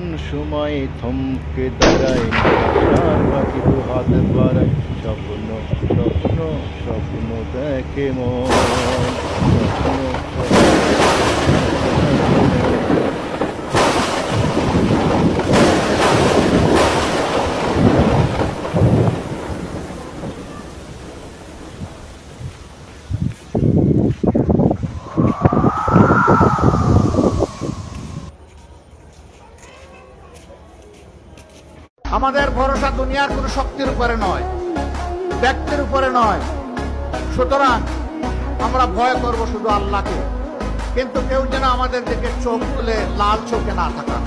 এমন সময় থমকে দাঁড়ায়, আশার পাখি দু হাত বাড়ায়, স্বপ্ন স্বপ্ন স্বপ্ন দেখে মন, স্বপ্ন আমাদের ভরসা দুনিয়ার কোনো শক্তির উপরে নয়, ব্যক্তির উপরে নয়। সুতরাং আমরা ভয় করব শুধু আল্লাহকে, কিন্তু কেউ যেন আমাদের দিকে চোখ তুলে লাল চোখে না তাকান।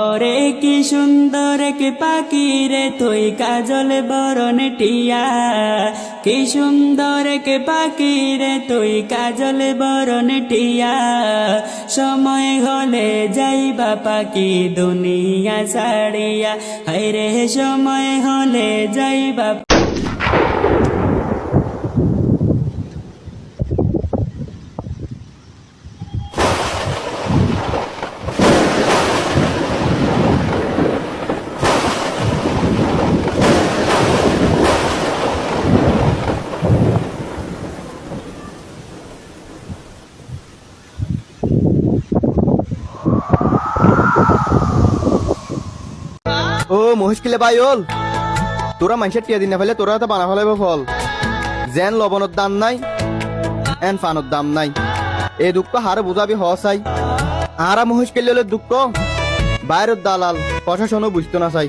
ওরে কি সুন্দর কে পাখি রে তুই কাজল বরণ টিয়া, কি সুন্দর কে পাখি রে তুই কাজল বরণ টিয়া, সময় হলে যাইবা পাখি দুনিয়া ছাড়িয়া, হায়রে সময় হলে যাইবা। ও মহিষকিলে বাইল, তোরা মানুষের টিয়া দিন না ফেলে তোরা তো বানা ফেলাইব ফল। যেন লবণের দাম নাই এন ফানোর দাম নাই, এই দুঃখ হারে বুঝাবি হসাই। আরা মহিষকিলে দুঃখ বাইরের দালাল প্রশাসনও বুঝতো না চাই।